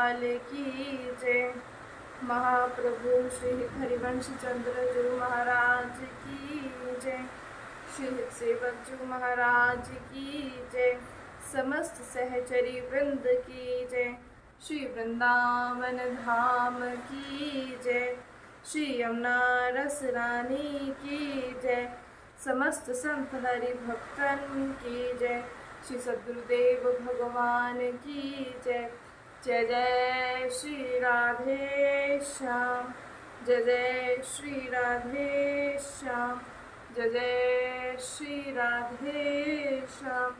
लाल की जय। महाप्रभु श्री हरिवंश चंद्र जी महाराज की जय। श्री सेवक जी महाराज की जय। समस्त सहचरी वृंद की जय। श्री वृंदावन धाम की जय। श्री यमुना रस रानी की जय। समस्त संत हरि भक्तन की जय। श्री सद्गुरुदेव भगवान की जय। जय जय श्री राधे श्याम। जय जय श्री राधे श्याम। जय जय श्री राधे श्याम।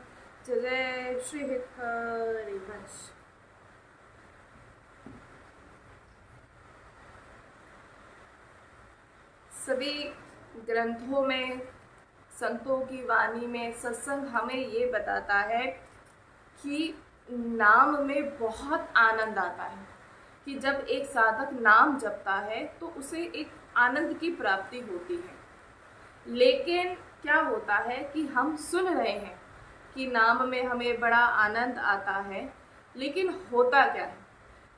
जय जय श्री हरिवंश। सभी ग्रंथों में, संतों की वाणी में सत्संग हमें ये बताता है कि नाम में बहुत आनंद आता है, कि जब एक साधक नाम जपता है तो उसे एक आनंद की प्राप्ति होती है। लेकिन क्या होता है कि हम सुन रहे हैं कि नाम में हमें बड़ा आनंद आता है, लेकिन होता क्या है?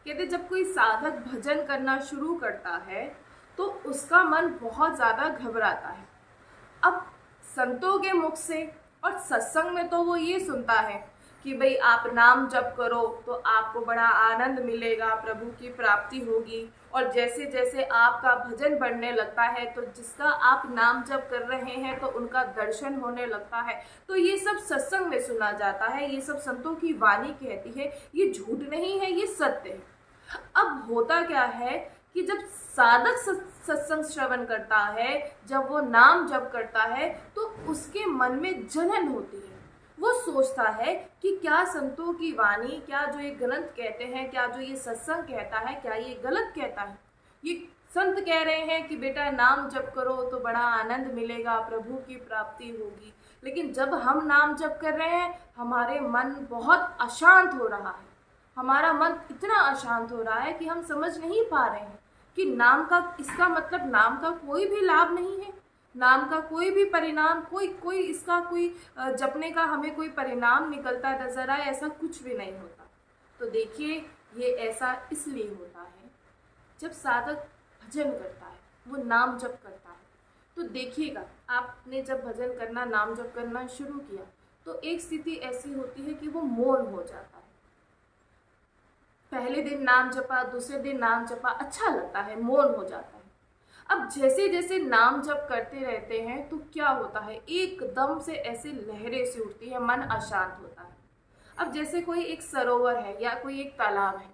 कहते जब कोई साधक भजन करना शुरू करता है तो उसका मन बहुत ज़्यादा घबराता है। अब संतों के मुख से और सत्संग में तो वो ये सुनता है कि भाई आप नाम जप करो तो आपको बड़ा आनंद मिलेगा, प्रभु की प्राप्ति होगी, और जैसे जैसे आपका भजन बढ़ने लगता है तो जिसका आप नाम जप कर रहे हैं तो उनका दर्शन होने लगता है। तो ये सब सत्संग में सुना जाता है, ये सब संतों की वाणी कहती है, ये झूठ नहीं है, ये सत्य है। अब होता क्या है कि जब साधक सत्संग श्रवण करता है, जब वो नाम जप करता है तो उसके मन में जलन होती है। वो सोचता है कि क्या संतों की वाणी, क्या जो ये ग्रंथ कहते हैं, क्या जो ये सत्संग कहता है, क्या ये गलत कहता है? ये संत कह रहे हैं कि बेटा नाम जप करो तो बड़ा आनंद मिलेगा, प्रभु की प्राप्ति होगी, लेकिन जब हम नाम जप कर रहे हैं हमारे मन बहुत अशांत हो रहा है। हमारा मन इतना अशांत हो रहा है कि हम समझ नहीं पा रहे हैं कि नाम का, इसका मतलब नाम का कोई भी लाभ नहीं है, नाम का कोई भी परिणाम, कोई इसका कोई जपने का हमें कोई परिणाम निकलता नजर आए, ऐसा कुछ भी नहीं होता। तो देखिए ये ऐसा इसलिए होता है जब साधक भजन करता है, वो नाम जप करता है। तो देखिएगा आपने जब भजन करना, नाम जप करना शुरू किया तो एक स्थिति ऐसी होती है कि वो मौन हो जाता है। पहले दिन नाम जपा, दूसरे दिन नाम जपा, अच्छा लगता है, मौन हो जाता है। अब जैसे जैसे नाम जप करते रहते हैं तो क्या होता है, एकदम से ऐसे लहरें सी उठती है, मन अशांत होता है। अब जैसे कोई एक सरोवर है या कोई एक तालाब है,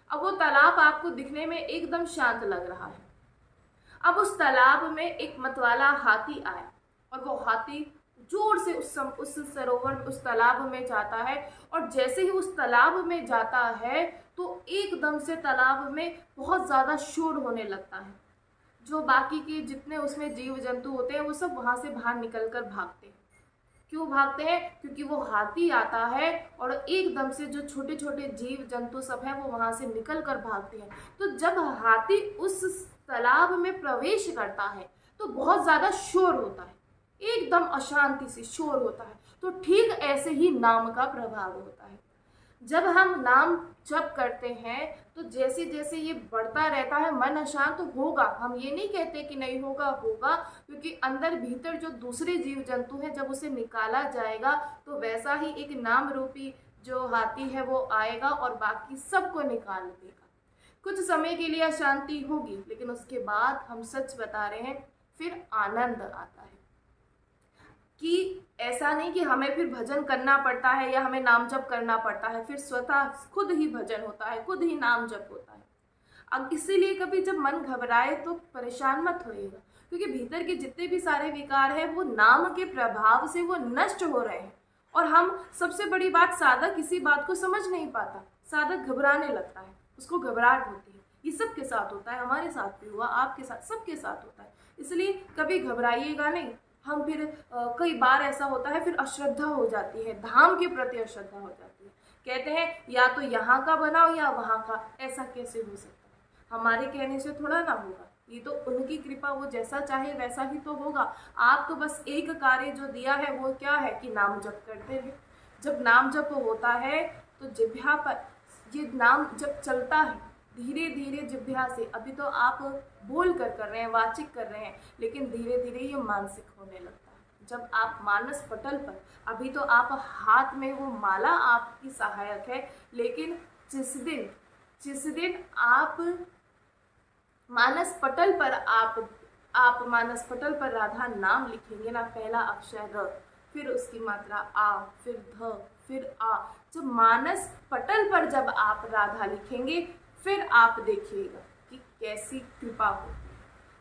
अब वो तालाब आपको दिखने में एकदम शांत लग रहा है। अब उस तालाब में एक मतवाला हाथी आया और वो हाथी जोर से उस सरोवर, उस तालाब में जाता है, और जैसे ही उस तालाब में जाता है तो एकदम से तालाब में बहुत ज़्यादा शोर होने लगता है। जो बाकी के जितने उसमें जीव जंतु होते हैं वो सब वहाँ से बाहर निकल कर भागते हैं। क्यों भागते हैं? क्योंकि वो हाथी आता है और एकदम से जो छोटे छोटे जीव जंतु सब हैं वो वहाँ से निकल कर भागते हैं। तो जब हाथी उस तालाब में प्रवेश करता है तो बहुत ज़्यादा शोर होता है, एकदम अशांति से शोर होता है। तो ठीक ऐसे ही नाम का प्रभाव होता है। जब हम नाम जप करते हैं तो जैसे जैसे ये बढ़ता रहता है, मन अशांत तो होगा, हम ये नहीं कहते कि नहीं होगा, होगा, क्योंकि अंदर भीतर जो दूसरे जीव जंतु हैं जब उसे निकाला जाएगा तो वैसा ही एक नाम रूपी जो हाथी है वो आएगा और बाकी सबको निकाल देगा। कुछ समय के लिए अशांति होगी, लेकिन उसके बाद हम सच बता रहे हैं फिर आनंद आता है। कि ऐसा नहीं कि हमें फिर भजन करना पड़ता है या हमें नाम जप करना पड़ता है, फिर स्वतः खुद ही भजन होता है, खुद ही नाम जप होता है। अब इसीलिए कभी जब मन घबराए तो परेशान मत होइएगा, क्योंकि भीतर के जितने भी सारे विकार हैं वो नाम के प्रभाव से वो नष्ट हो रहे हैं। और हम, सबसे बड़ी बात, साधक किसी बात को समझ नहीं पाता, साधक घबराने लगता है, उसको घबराहट होती है। ये सबके साथ होता है, हमारे साथ भी हुआ, आपके साथ, सबके साथ होता है। इसलिए कभी घबराइएगा नहीं। हम फिर कई बार ऐसा होता है फिर अश्रद्धा हो जाती है, धाम के प्रति अश्रद्धा हो जाती है। कहते हैं या तो यहाँ का बनाओ या वहाँ का, ऐसा कैसे हो सकता है? हमारे कहने से थोड़ा ना होगा, ये तो उनकी कृपा, वो जैसा चाहे वैसा ही तो होगा। आप तो बस एक कार्य जो दिया है वो क्या है कि नाम जप करते हैं। जब नाम जप होता है तो जिह्वा पर ये नाम जब चलता है धीरे धीरे जिह्वा से, अभी तो आप बोल कर रहे हैं, वाचिक कर रहे हैं, लेकिन धीरे धीरे ये मानसिक होने लगता है। जब आप मानस पटल पर, अभी तो आप हाथ में वो माला आपकी सहायक है, लेकिन जिस दिन आप मानस पटल पर आप मानस पटल पर राधा नाम लिखेंगे ना, पहला अक्षर र, फिर उसकी मात्रा आ, फिर ध, फिर आ, जब मानस पटल पर जब आप राधा लिखेंगे फिर आप देखिएगा कि कैसी कृपा होती है।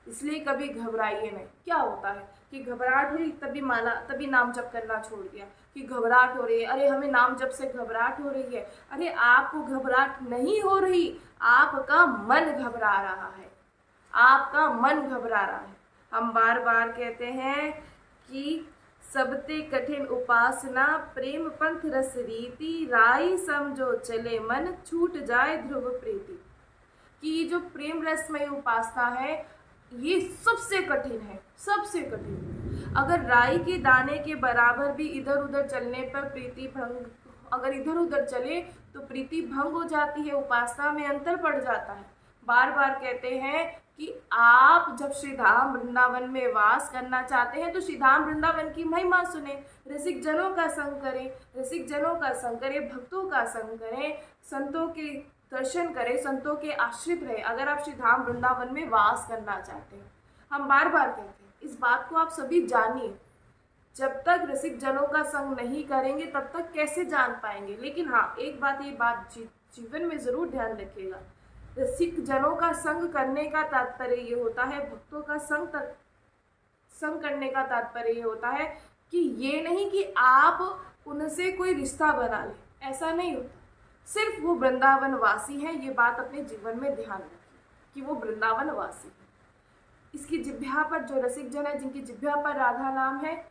इसलिए कभी घबराइए नहीं। क्या होता है कि घबराहट हुई तभी नाम जप करना छोड़ दिया, कि घबराहट हो रही है, अरे हमें नाम जप से घबराहट हो रही है। अरे आपको घबराहट नहीं हो रही, आपका मन घबरा रहा है, आपका मन घबरा रहा है। हम बार बार कहते हैं कि सबते कठिन उपासना प्रेम पंथ रस रीति, राई समझो चले मन छूट जाए ध्रुव प्रीति। कि ये जो प्रेम रसमय उपासना है ये सबसे कठिन है, सबसे कठिन। अगर राई के दाने के बराबर भी इधर उधर चलने पर प्रीति भंग, अगर इधर उधर चले तो प्रीति भंग हो जाती है, उपासना में अंतर पड़ जाता है। बार बार कहते हैं कि आप जब श्रीधाम वृंदावन में वास करना चाहते हैं तो श्रीधाम वृंदावन की महिमा सुने, रसिक जनों का संग करें, रसिक जनों का संग करें, भक्तों का संग करें, संतों के दर्शन करें, संतों के आश्रित रहे, अगर आप श्रीधाम वृंदावन में वास करना चाहते हैं। हम बार बार कहते हैं, इस बात को आप सभी जानिए। जब तक रसिक जनों का संग नहीं करेंगे तब तक कैसे जान पाएंगे। लेकिन हाँ, एक बात जीवन में जरूर ध्यान रखिएगा, रसिक जनों का संग करने का तात्पर्य ये होता है, भक्तों का संग करने का तात्पर्य ये होता है कि ये नहीं कि आप उनसे कोई रिश्ता बना लें, ऐसा नहीं होता। सिर्फ वो वृंदावन वासी है, ये बात अपने जीवन में ध्यान रखिए कि वो वृंदावन वासी है। इसकी जिह्वा पर जो रसिक जन है, जिनकी जिह्वा पर राधा नाम है,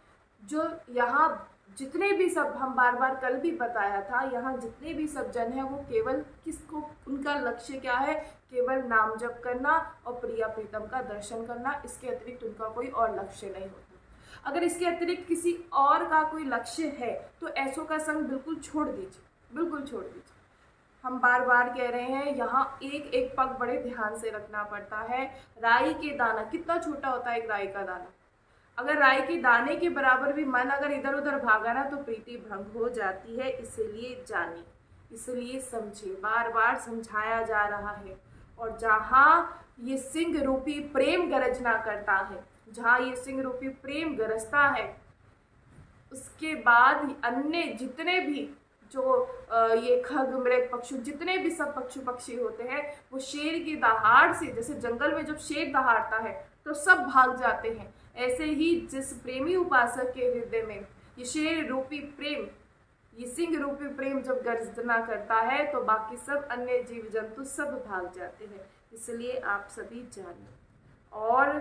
जो यहाँ जितने भी सब, हम बार बार कल भी बताया था, यहाँ जितने भी सब जन हैं वो केवल किसको, उनका लक्ष्य क्या है, केवल नाम जप करना और प्रिया प्रीतम का दर्शन करना, इसके अतिरिक्त उनका कोई और लक्ष्य नहीं होता। अगर इसके अतिरिक्त किसी और का कोई लक्ष्य है तो ऐसों का संग बिल्कुल छोड़ दीजिए, बिल्कुल छोड़ दीजिए। हम बार बार कह रहे हैं, यहाँ एक एक पग बड़े ध्यान से रखना पड़ता है। राई के दाना, कितना छोटा होता है एक राई का दाना, अगर राई के दाने के बराबर भी मन अगर इधर उधर भागा ना तो प्रीति भंग हो जाती है। इसलिए जानिए, इसलिए समझिए, बार बार समझाया जा रहा है। और जहाँ ये सिंह रूपी प्रेम गरजना करता है, जहाँ ये सिंह रूपी प्रेम गरजता है, उसके बाद अन्य जितने भी जो ये खग मृग पक्षी, जितने भी सब पक्षु पक्षी होते हैं, वो शेर की दहाड़ से, जैसे जंगल में जब शेर दहाड़ता है तो सब भाग जाते हैं, ऐसे ही जिस प्रेमी उपासक के हृदय में ये शेर रूपी प्रेम, ये सिंह रूपी प्रेम जब गर्जना करता है तो बाकी सब अन्य जीव जंतु सब भाग जाते हैं। इसलिए आप सभी जानिए। और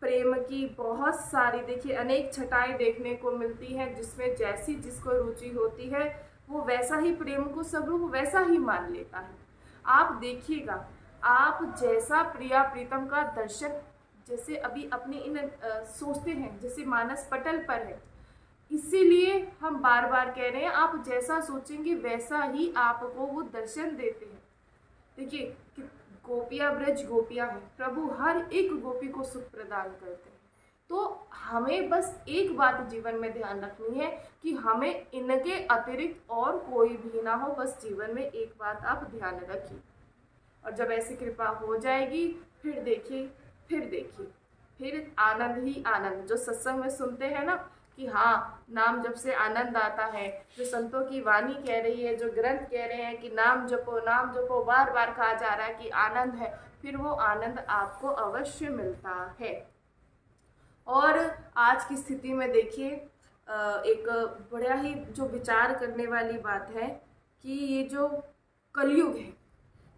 प्रेम की बहुत सारी, देखिए, अनेक छटाएं देखने को मिलती हैं, जिसमें जैसी जिसको रुचि होती है वो वैसा ही प्रेम को सब लोग वैसा ही मान लेता है। आप देखिएगा, आप जैसा प्रिया प्रीतम का दर्शन, जैसे अभी अपने इन सोचते हैं, जैसे मानस पटल पर है, इसीलिए हम बार बार कह रहे हैं, आप जैसा सोचेंगे वैसा ही आपको वो दर्शन देते हैं। देखिए, गोपियाँ ब्रज गोपियाँ हैं, प्रभु हर एक गोपी को सुख प्रदान करते हैं। तो हमें बस एक बात जीवन में ध्यान रखनी है कि हमें इनके अतिरिक्त और कोई भी ना हो, बस जीवन में एक बात आप ध्यान रखिए। और जब ऐसी कृपा हो जाएगी, फिर देखिए, फिर आनंद ही आनंद। जो सत्संग में सुनते हैं ना कि हाँ, नाम जप से आनंद आता है, जो संतों की वाणी कह रही है, जो ग्रंथ कह रहे हैं कि नाम जपो, बार बार कहा जा रहा है कि आनंद है, फिर वो आनंद आपको अवश्य मिलता है। और आज की स्थिति में देखिए, एक बड़ा ही जो विचार करने वाली बात है कि ये जो कलयुग है,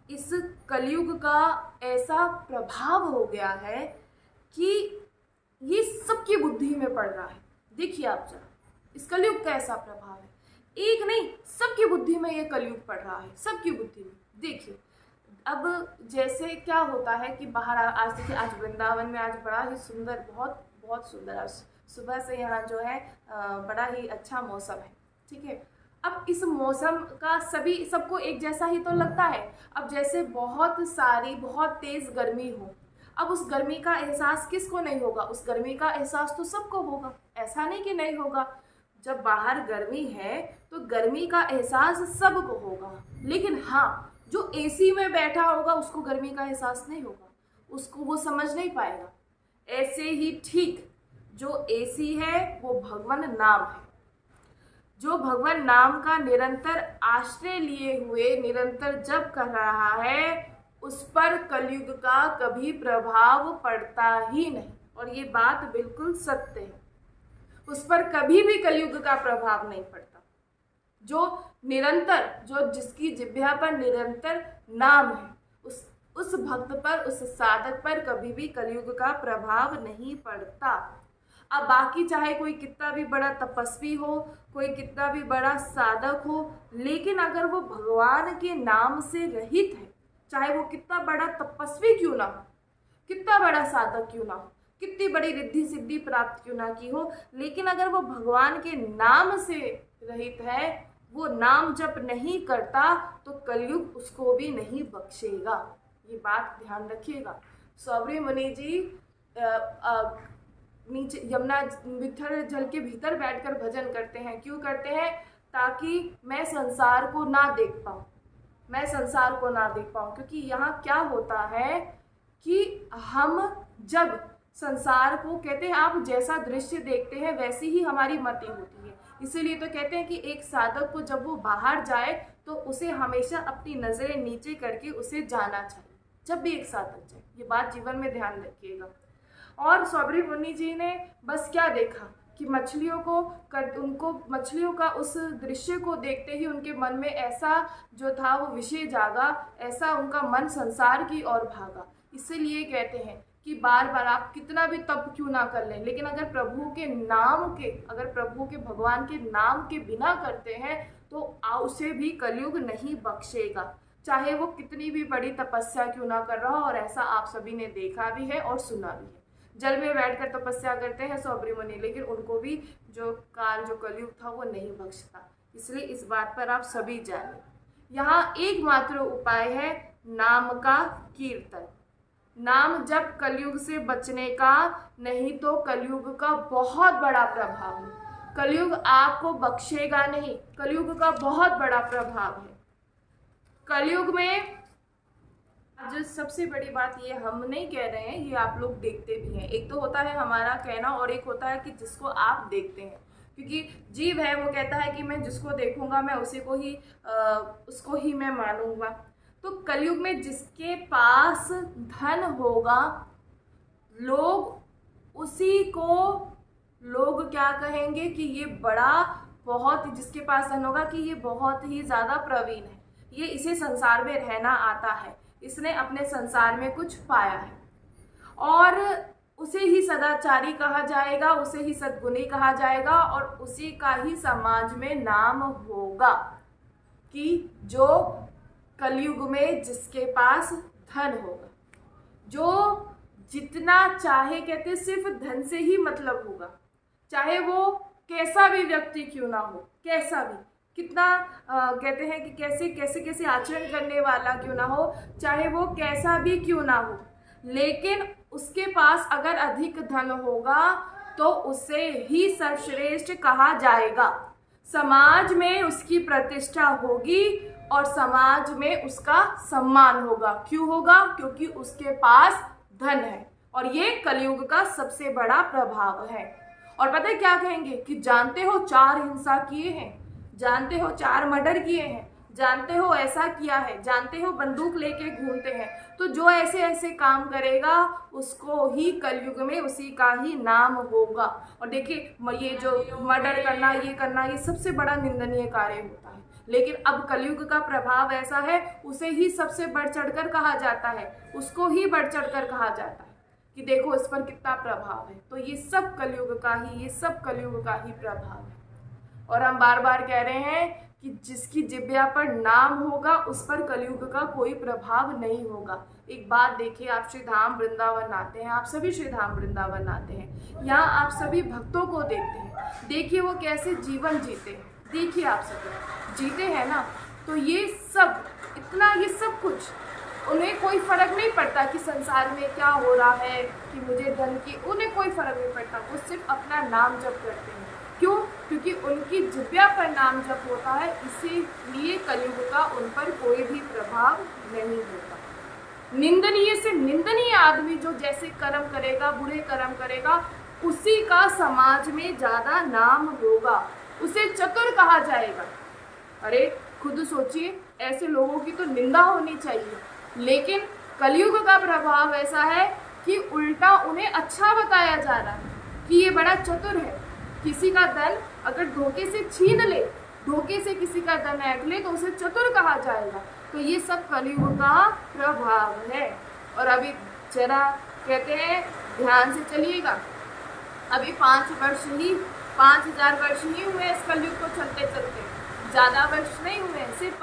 इस कलयुग का ऐसा प्रभाव हो गया है कि ये सबकी बुद्धि में पड़ रहा है। देखिए आप जरा, इस कलयुग का ऐसा प्रभाव है, एक नहीं, सबकी बुद्धि में ये कलयुग पड़ रहा है, सबकी बुद्धि में। देखिए, अब जैसे क्या होता है कि बाहर आज देखिए, आज वृंदावन में आज बड़ा ही सुंदर, बहुत सुंदर, आज सुबह से यहाँ जो है बड़ा ही अच्छा मौसम है, ठीक है। अब इस मौसम का सबको एक जैसा ही तो लगता है। अब जैसे बहुत तेज गर्मी हो, अब उस गर्मी का एहसास किसको नहीं होगा? उस गर्मी का एहसास तो सबको होगा, ऐसा नहीं कि नहीं होगा। जब बाहर गर्मी है तो गर्मी का एहसास सबको होगा, लेकिन हाँ, जो एसी में बैठा होगा उसको गर्मी का एहसास नहीं होगा, उसको वो समझ नहीं पाएगा। ऐसे ही ठीक जो एसी है वो भगवान नाम है, जो भगवान नाम का निरंतर आश्रय लिए हुए निरंतर जप कर रहा है, उस पर कलयुग का कभी प्रभाव पड़ता ही नहीं। और ये बात बिल्कुल सत्य है, उस पर कभी भी कलयुग का प्रभाव नहीं पड़ता। जो निरंतर, जो जिसकी जिह्वा पर निरंतर नाम है, उस भक्त पर, उस साधक पर कभी भी कलयुग का प्रभाव नहीं पड़ता। अब बाकी चाहे कोई कितना भी बड़ा तपस्वी हो, कोई कितना भी बड़ा साधक हो, लेकिन अगर वो भगवान के नाम से रहित है, चाहे वो कितना बड़ा तपस्वी क्यों ना हो, कितना बड़ा साधक क्यों ना हो, कितनी बड़ी रिद्धि सिद्धि प्राप्त क्यों ना की हो, लेकिन अगर वो भगवान के नाम से रहित है, वो नाम जप नहीं करता, तो कलयुग उसको भी नहीं बख्शेगा। ये बात ध्यान रखिएगा। सौबरी मुनि जी नीचे यमुना विठल जल के भीतर बैठकर भजन करते हैं। क्यों करते हैं? ताकि मैं संसार को ना देख पाऊँ, मैं संसार को ना देख पाऊँ। क्योंकि यहाँ क्या होता है कि हम जब संसार को, कहते हैं आप जैसा दृश्य देखते हैं वैसी ही हमारी मति होती है। इसीलिए तो कहते हैं कि एक साधक को जब वो बाहर जाए तो उसे हमेशा अपनी नज़रें नीचे करके उसे जाना चाहिए, जब भी एक साधक जाए। ये बात जीवन में ध्यान रखिएगा। और सौबरी मुनि जी ने बस क्या देखा कि उनको मछलियों का उस दृश्य को देखते ही उनके मन में ऐसा जो था वो विषय जागा, ऐसा उनका मन संसार की ओर भागा। इसीलिए कहते हैं कि बार बार आप कितना भी तप क्यों ना कर लें, लेकिन अगर प्रभु के भगवान के नाम के बिना करते हैं तो उसे भी कलयुग नहीं बख्शेगा, चाहे वो कितनी भी बड़ी तपस्या क्यों ना कर रहा हो। और ऐसा आप सभी ने देखा भी है और सुना भी है। जल में बैठकर तपस्या करते हैं सौबरी मुनि, लेकिन उनको भी जो कलयुग था वो नहीं बख्शता। इसलिए इस बात पर आप सभी जानें। यहाँ एकमात्र उपाय है नाम का कीर्तन। नाम जप कलयुग से बचने का, नहीं तो कलयुग का बहुत बड़ा प्रभाव है। कलयुग आपको बख्शेगा नहीं, कलयुग का बहुत बड़ा प्रभाव है। कलयुग में जो सबसे बड़ी बात, ये हम नहीं कह रहे हैं, ये आप लोग देखते भी हैं। एक तो होता है हमारा कहना और एक होता है कि जिसको आप देखते हैं। क्योंकि जीव है, वो कहता है कि मैं जिसको देखूंगा मैं उसको ही मैं मानूंगा। तो कलयुग में जिसके पास धन होगा, लोग क्या कहेंगे कि ये जिसके पास धन होगा कि ये बहुत ही ज़्यादा प्रवीण है, ये इसे संसार में रहना आता है, इसने अपने संसार में कुछ पाया है। और उसे ही सदाचारी कहा जाएगा, उसे ही सद्गुणी कहा जाएगा, और उसी का ही समाज में नाम होगा कि जो कलयुग में जिसके पास धन होगा, जो जितना चाहे, कहते सिर्फ धन से ही मतलब होगा, चाहे वो कैसा भी व्यक्ति क्यों ना हो, कैसा भी, कितना कहते हैं कि कैसे आचरण करने वाला क्यों ना हो, चाहे वो कैसा भी क्यों ना हो, लेकिन उसके पास अगर अधिक धन होगा तो उसे ही सर्वश्रेष्ठ कहा जाएगा। समाज में उसकी प्रतिष्ठा होगी और समाज में उसका सम्मान होगा। क्यों होगा? क्योंकि उसके पास धन है। और ये कलयुग का सबसे बड़ा प्रभाव है। और पता है क्या कहेंगे कि जानते हो 4 हिंसा किए हैं, जानते हो 4 मर्डर किए हैं, जानते हो ऐसा किया है, जानते हो बंदूक लेके घूमते हैं। तो जो ऐसे काम करेगा उसको ही कलयुग में उसी का ही नाम होगा। और देखिए, ये जो मर्डर करना, ये सबसे बड़ा निंदनीय कार्य होता है, लेकिन अब कलयुग का प्रभाव ऐसा है, उसे ही सबसे बढ़ चढ़कर कहा जाता है, उसको ही बढ़ चढ़कर कहा जाता है कि देखो इस पर कितना प्रभाव है। तो ये सब कलयुग का ही प्रभाव है। और हम बार बार कह रहे हैं कि जिसकी जिह्वा पर नाम होगा उस पर कलयुग का कोई प्रभाव नहीं होगा। एक बात देखिए, आप श्री धाम वृंदावन आते हैं, आप सभी श्री धाम वृंदावन आते हैं, यहाँ आप सभी भक्तों को देखते हैं, देखिए वो कैसे जीवन जीते हैं। देखिए आप सब जीते हैं ना, तो ये सब इतना, ये सब कुछ उन्हें कोई फर्क नहीं पड़ता कि संसार में क्या हो रहा है, कि मुझे धन की, उन्हें कोई फर्क नहीं पड़ता। वो सिर्फ अपना नाम जप करते हैं। क्यों? क्योंकि उनकी जिह्वा पर नाम जप होता है, इसीलिए कलयुग का उन पर कोई भी प्रभाव नहीं होता। निंदनीय से निंदनीय आदमी जो जैसे कर्म करेगा, बुरे कर्म करेगा, उसी का समाज में ज्यादा नाम होगा, उसे चतुर कहा जाएगा। अरे खुद सोचिए, ऐसे लोगों की तो निंदा होनी चाहिए, लेकिन कलयुग का प्रभाव ऐसा है कि उल्टा उन्हें अच्छा बताया जा रहा है कि ये बड़ा चतुर है। किसी का धन अगर धोखे से छीन ले, धोखे से किसी का धन ऐंठ ले, तो उसे चतुर कहा जाएगा। तो ये सब कलयुग का प्रभाव है। और अभी जरा कहते हैं ध्यान से चलिएगा, अभी 5000 वर्ष ही हुए इस कलयुग को चलते चलते, ज़्यादा वर्ष नहीं हुए, सिर्फ